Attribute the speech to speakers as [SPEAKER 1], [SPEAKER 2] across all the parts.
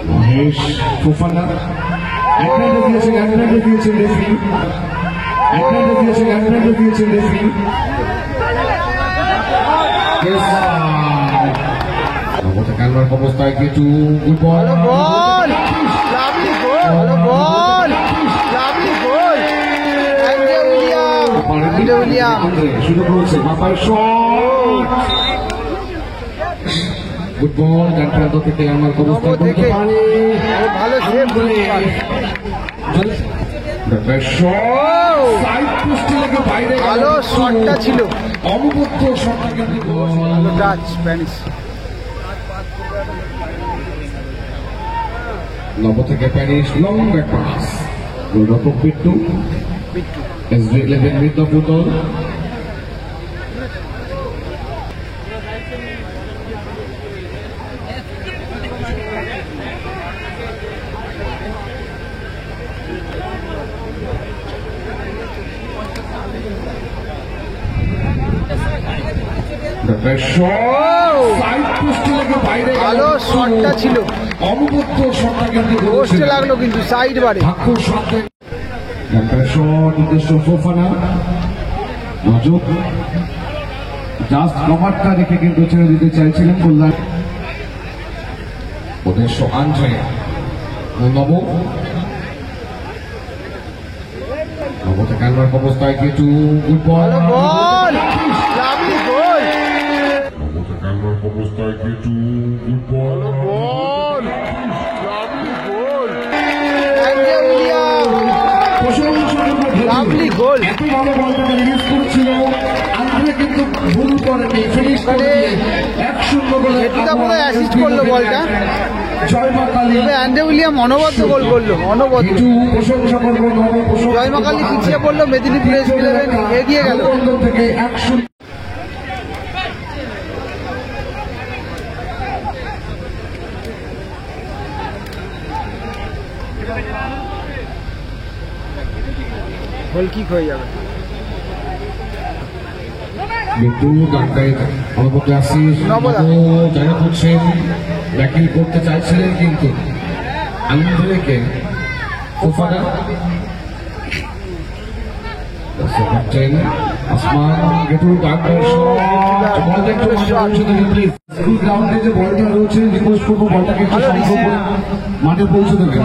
[SPEAKER 1] Mahesh Fofana একটাতে দিয়েছেন referee, খেলার অবস্থায় কিছু
[SPEAKER 2] বল লাভলি বল উইলিয়াম
[SPEAKER 1] শুরু করেছে মাথায় শট, ফুটবল ডান প্রান্ত থেকে আমার অবস্থায় করতে পারে,
[SPEAKER 2] ভালো সেভ ভালো শটটা ছিল,
[SPEAKER 1] অববদ্ধ শটটা কিন্তু
[SPEAKER 2] টাচ স্প্যানিশ
[SPEAKER 1] নব থেকে প্যারিস লং ব্যাক পাস, গোলরক্ষক পিট্টু SG11 with the football.
[SPEAKER 2] ভালো শটটা ছিল,
[SPEAKER 1] অববদ্ধ শটটা কিন্তু
[SPEAKER 2] পোস্টে লাগলো কিন্তু সাইড বারে
[SPEAKER 1] উদ্দেশ্য ফোফানা নজর জাস্ট কভারটা রেখে কিন্তু ছেড়ে দিতে চাইছিলেন কল্যাণ, উদ্দেশ্য আন্দ্রে নব খেলার অবস্থায় কিছু ফুটবল অবস্থায় কিছু ফুটবল
[SPEAKER 2] লাভলি গোল,
[SPEAKER 1] এত ভালো বলটাকে রিলিজ করছিল আন্দ্রে কিন্তু ভুল করেনি, ফিনিশ করে 1-0 গোলে
[SPEAKER 2] এটা পুরো অ্যাসিস্ট করলো বলটা,
[SPEAKER 1] জয়মা কালী
[SPEAKER 2] অ্যান্ড্রে উইলিয়াম অনবদ্য গোল করলো, অনবদ্য
[SPEAKER 1] প্রশংসা করবো
[SPEAKER 2] জয়মা কালী পিছিয়ে পড়লো, মেদিনীপুর SG11 এগিয়ে গেল
[SPEAKER 1] থেকে 1-0
[SPEAKER 2] গোল কিক হয়ে যাবে।
[SPEAKER 1] কিন্তু ডাক্তার অনুপতি আসিস জায়গা করছেন, ব্যাকিং করতে চাইছিলেন কিন্তু আন্দ্রেকে ফোফানা আসমান গেটু ডাক্তার স্কুল গ্রাউন্ডে যে বলটা রয়েছে রিকোয়েস্ট করবো বলটাকে একটু সংগ্রহ করে মাঠে পৌঁছে দেবেন।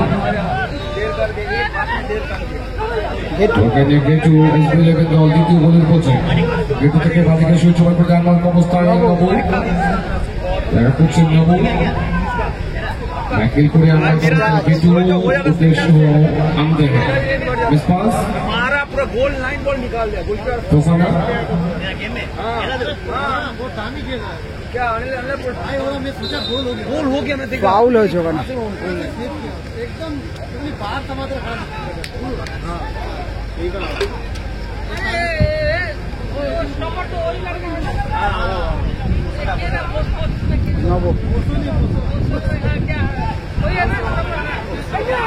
[SPEAKER 1] গেটু SG11 দল দ্বিতীয় গোলের পৌঁছে গেটু থেকে বাদিকে সুইচ ওভার করে আমার অবস্থায় দেখা করছেন নবু ব্যাকিং করে আমার গেটু উদ্দেশ্য আমদে मिस पास
[SPEAKER 3] मारा पूरा गोल लाइन बॉल निकाल दिया गोलकीपर
[SPEAKER 1] फोफाना
[SPEAKER 3] वो दामी खेला क्या अंदर आए हो मैं सोचा गोल हो गया मैं देखा
[SPEAKER 2] फाउल হয়েছে ওখানে
[SPEAKER 3] एकदम बाहर टमाटर खा हां ठीक है स्टॉपर तो वही लग रहा है
[SPEAKER 2] নব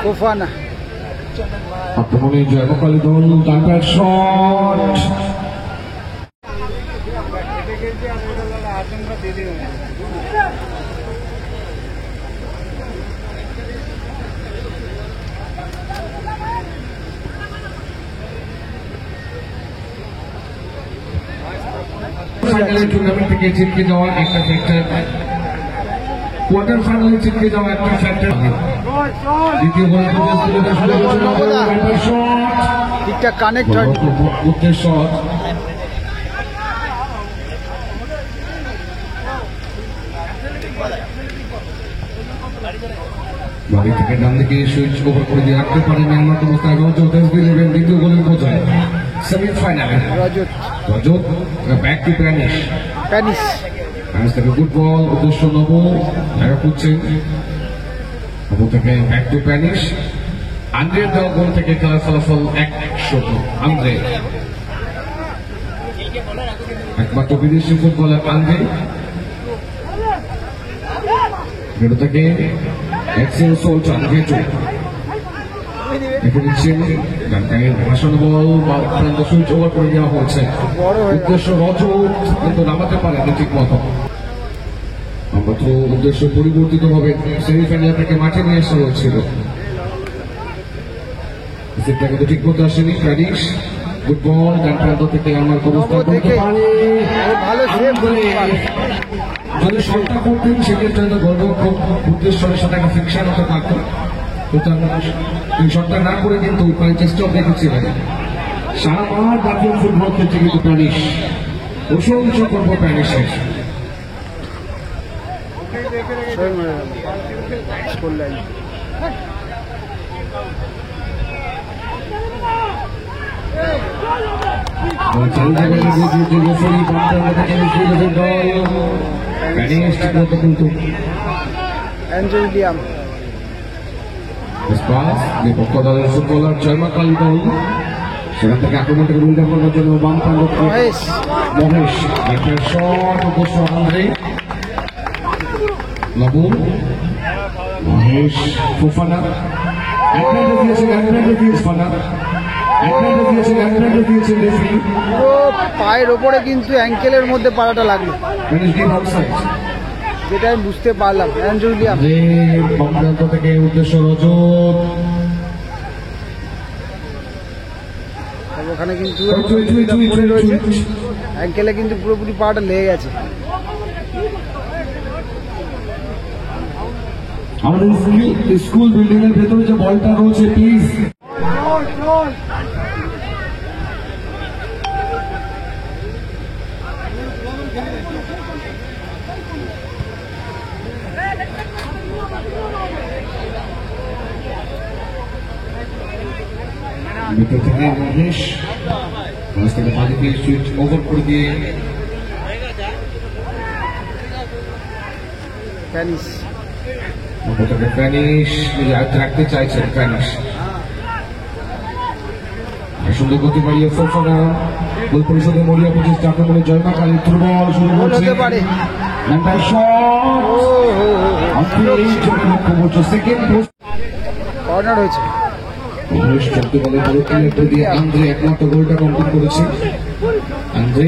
[SPEAKER 2] ফোফানা
[SPEAKER 1] আক্রমণে জয়মা কালী দল ডান প্যাড শট ফাইনালের টুর্নামেন্ট থেকে ছিটকে যাওয়া একটা ফ্যাক্টর, কোয়ার্টার ফাইনালে ছিটকে যাওয়া একটা ফ্যাক্টর, দ্বিতীয় গোল
[SPEAKER 2] ঠিকঠাক কানেক্ট হয়
[SPEAKER 1] উদ্দেশ্য বাড়ি থেকে ডান দিকে সুইচ ওভার করে দিয়ে রাখতে পারেন আমার অবস্থায় SG11 দ্বিতীয় গোলের বোঝায় সেমিফাইনালে রজত ব্যাক টু প্যানিশ থেকে ফুটবল উদ্দেশ্য নব দেখা করছেন নব থেকে ব্যাক টু প্যানিশ আন্দ্রের দেওয়া গোল থেকে খেলার ফলাফল 1-0 আন্দ্রে একমাত্র বিদেশি ফুটবলার আন্দ্রে গেটু থেকে এক্সেল সোলচান গেটু দেখে দিচ্ছেন ভাসানো বল বা প্রান্ত সুইচ ওভার করে দেওয়া হয়েছে উদ্দেশ্য রজত কিন্তু নামাতে পারেনি ঠিক মতো সম্ভবত উদ্দেশ্য পরিবর্তিত ভাবে সেমিফাইনাল থেকে মাঠে নিয়ে আসা হয়েছিল। সেটা কিন্তু ঠিক মতো আসেনি। প্যারিস গুড বল ডান প্রান্ত থেকে আমার অবস্থা করতে পারে,
[SPEAKER 2] ভালো সেভ করে
[SPEAKER 1] যদি শটটা করতেন সেক্ষেত্রে হয়তো গোলরক্ষক উদ্দেশ্যের সাথে একটা ফিকশন হতে পারত। শটটা না করে কিন্তু চেষ্টাও দেখেছিলেন। সারা মাঠ জাতীয় ফুটবল ক্ষেত্রে কিন্তু প্যারিস প্রশংসা করবো প্যারিসের।
[SPEAKER 2] অ্যাঞ্জেলিয়াম
[SPEAKER 1] বিপক্ষ দলের ফুটবলার জয়মা কালী দল সেখান থেকে আক্রমণটাকে রুলটা করার জন্য বাম প্রান্ত মহেশ একটা শট উদ্দেশ্য আন্দ্রে লাবুন মহেশ ফোফানা
[SPEAKER 2] পায়ের ওপরে কিন্তু অ্যাঙ্কেলের মধ্যে পাড়াটা লাগলো, যেটা আমি বুঝতে পারলাম। অ্যাঞ্জেলিয়াম
[SPEAKER 1] থেকে উদ্দেশ্য রজত,
[SPEAKER 2] ওখানে কিন্তু অ্যাঙ্কেলে কিন্তু পুরোপুরি পাটা লেগে গেছে।
[SPEAKER 1] আমাদের স্কুল বিল্ডিং এর ভেতরে যে বলটা রয়েছে প্লিজ ভিতর থেকে মহেশ থেকে বাদিকে সুইচ ওভার করে দিয়ে
[SPEAKER 2] প্যানিস
[SPEAKER 1] প্যানিস আয়ত্তে রাখতে চাইছেন। প্যানিস সুন্দর গতি বাড়িয়ে ফোফানা গোল পরিষদে মরিয়া প্রচেষ্টা আক্রমণে জয়মা কালী দুর্বল শুরু করছে।
[SPEAKER 2] কর্নার হয়েছে।
[SPEAKER 1] আন্দ্রে একমাত্র গোলটা কমপ্লিট করেছে। আন্দ্রে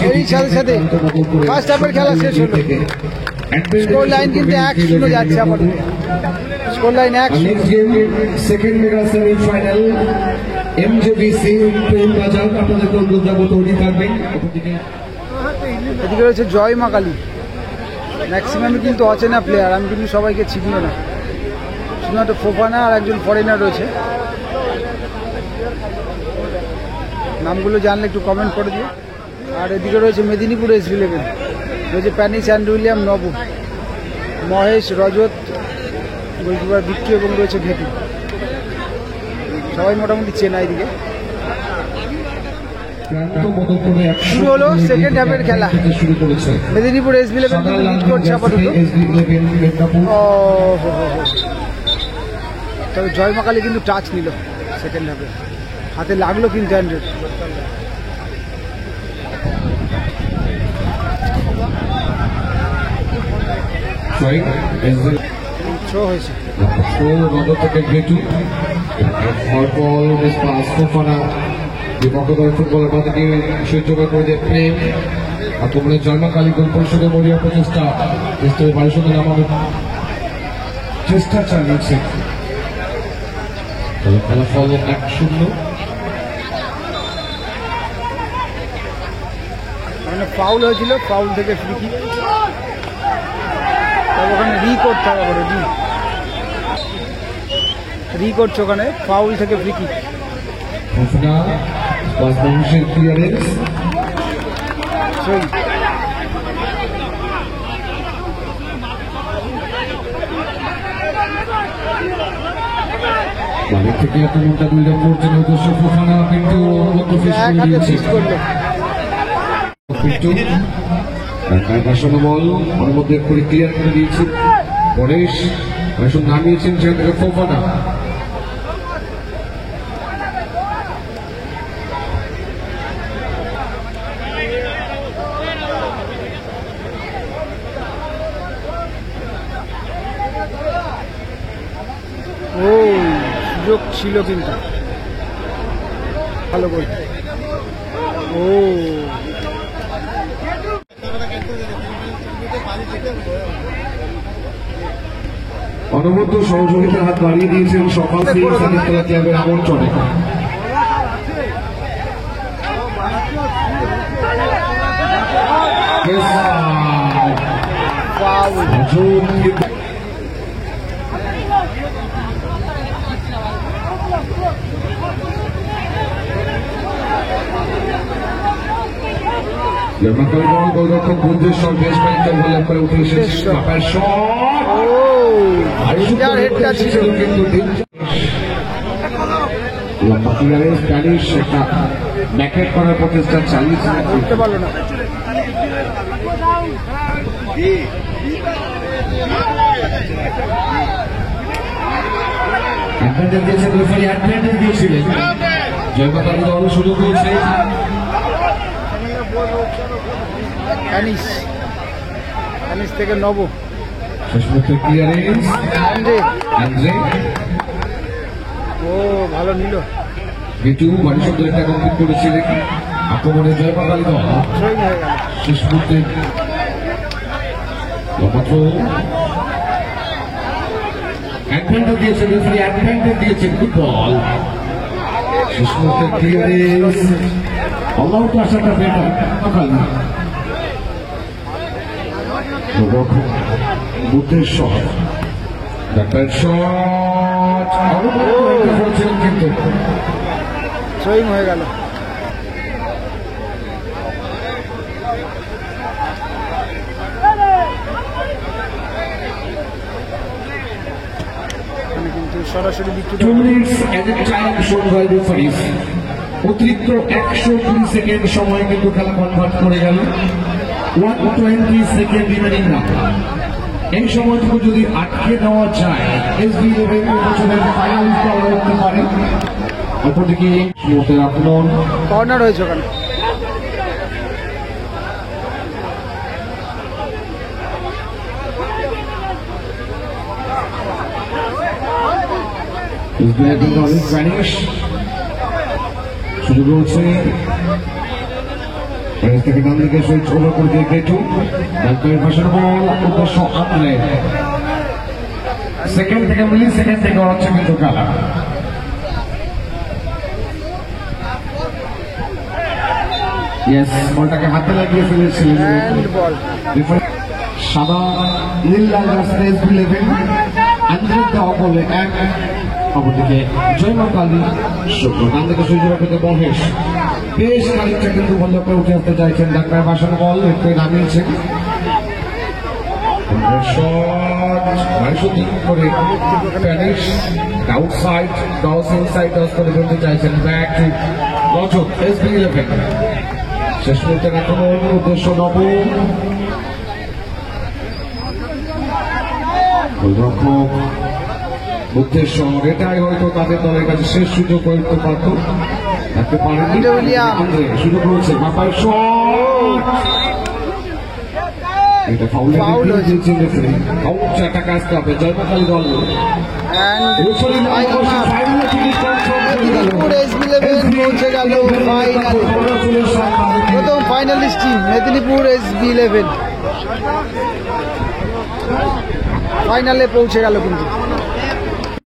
[SPEAKER 2] এরই সাথে সাথে ফার্স্ট হাফের খেলা শেষ হলো। স্কোর লাইন কিন্তু 1-0 যাচ্ছে আপাতত। Score line 1-0।
[SPEAKER 1] Second mega semifinal MJBC Prem Bazar আপনাদের গোল যাবো তৈরি থাকবেন।
[SPEAKER 2] এদিকে রয়েছে জয়মা কালী, ম্যাক্সিমামই কিন্তু অচেনা প্লেয়ার, আমি কিন্তু সবাইকে চিনিও না, শুধুমাত্র ফোফানা আর একজন ফরেনার রয়েছে। নামগুলো জানলে একটু কমেন্ট করে দিও। আর এদিকে রয়েছে মেদিনীপুর এস11, রয়েছে প্যানিস, অ্যান্ড্রুলিয়াম, নবু, মহেশ, রজত, গোলকিপার বিক্কি এবং রয়েছে ঘেটু। সবাই মোটামুটি চেনা। এদিকে শুরু হলো সেকেন্ড হাফের খেলা। মেদিনীপুর এস11 কিন্তু লিড করছে আপাতত। তবে জয়মা কালী কিন্তু টাচ নিল সেকেন্ড হাফে, হাতে লাগলো কিন্তু হ্যান্ডের। থ্রো হয়েছে।
[SPEAKER 1] ফুটবলের বাদে সহ্য করে প্রেম আক্রমণে জয়মা কালী গোল পরিষদে মরিয়া প্রচেষ্টা বাড়ির নামানোর চেষ্টা চালিয়েছে। ফলাফল 1-0।
[SPEAKER 2] ফাউল হয়েছিল, ফাউল থেকে ফ্রি কিক। তবে ওখানে করতে হবে, করছে ওখানে ফাউল থেকে ফ্রি কিক।
[SPEAKER 1] ক্লিয়ারেন্স বাড়ির থেকে আক্রমণটা 2 জন করছেন উদ্দেশ্য ফোফানা, কিন্তু বল ওর মধ্যে করে ক্লিয়ার করে দিয়েছে পরেশ, নামিয়েছেন সেখান থেকে ফোফানা।
[SPEAKER 2] সুযোগ ছিল কিন্তু ভালো করে। ও
[SPEAKER 1] অনবদ্য সহযোগিতার হাত বাড়িয়ে দিয়েছেন সকাল সিং সানিতলা ক্লাবের আমন্ত্রণে। গোলরক্ষক বুদ্ধেশ্বর বেশ খানিকটা ভালো করে উঠে এসেছে। বাপার শট
[SPEAKER 2] হেডটা ছিল
[SPEAKER 1] কিন্তু লম্বা ক্লিয়ারেন্স প্যারিস একটা ব্যাকহেড করার প্রচেষ্টা চালিয়েছে,
[SPEAKER 2] করতে পারলো না।
[SPEAKER 1] অ্যাডভান্টেজ দিয়েছেন রেফারি, অ্যাডভান্টেজ দিয়েছিলেন। জয়পাতালী দল শুরু করেছে।
[SPEAKER 2] প্যানিস থেকে নব,
[SPEAKER 1] শেষ মুহূর্তে ক্লিয়ারেন্স অ্যান্ড্রে।
[SPEAKER 2] ও ভালো নিল।
[SPEAKER 1] বিটু বাড়ি শব্দ একটা কমপ্লিট করেছিলেন। আক্রমণে জয়পাতালী দল শেষ মুহূর্তে অ্যাডভান্টেজ দিয়েছেন রেফারি, অ্যাডভান্টেজ দিয়েছেন। ফুটবল শেষ মুহূর্তে ক্লিয়ারেন্স। অল আউট আসাটা বেটার। বুদ্ধেশ্বর ব্যাটার শট কিন্তু
[SPEAKER 2] সুইং হয়ে গেল। কিন্তু সরাসরি
[SPEAKER 1] অতিরিক্ত 120 সেকেন্ড সময় কিন্তু খেলা কনভার্ট করে গেল। 120 সেকেন্ড রিমেনিং না। এই সময়টুকু যদি আটকে দেওয়া যায় SB11 বছরের ফাইনালিস্ট দল করতে পারে। অপরদিকে মুহূর্তের আক্রমণ
[SPEAKER 2] কর্নার হয়েছে ওখানে।
[SPEAKER 1] সুযোগ রয়েছে থেকে ডান দিকে সুইচ ওভার করে দিয়ে গেটু ডাক্তারের পাশের বল উদ্দেশ্য আনলে সেকেন্ড থেকে মিলি সেকেন্ড থেকে হচ্ছে কিন্তু খেলা। ইয়েস, বলটাকে হাতে লাগিয়ে ফেলেছিলেন। সাদা নীল লাল SB11 আন্দ্রেক দেওয়া বলে এক। অপরদিকে জয়মাতালী শুক্র ডান থেকে সুইচ ওভার করতে মহেশ বেশ খানিকটা কিন্তু বন্ধ করে উঠে আসতে চাইছেন। ডাক্তার বাসন বল একটু নামিয়েছেন। শেষ মুহূর্তে আক্রমণ উদ্দেশ্য নব। গোলরক্ষক বুদ্ধেশ্বর এটাই হয়তো তাদের দলের কাছে শেষ সুযোগ করতে পারত, থাকতে পারেনি। সুযোগ রয়েছে বাপার শট, এটা ফাউল দিয়েছেন রেফারি। আউটটা টাকা আসতে হবে জয়মাতালী দল।
[SPEAKER 2] প্রথম ফাইনালিস্ট টিম মেদিনীপুর SB11 ফাইনালে পৌঁছে গেল কিন্তু।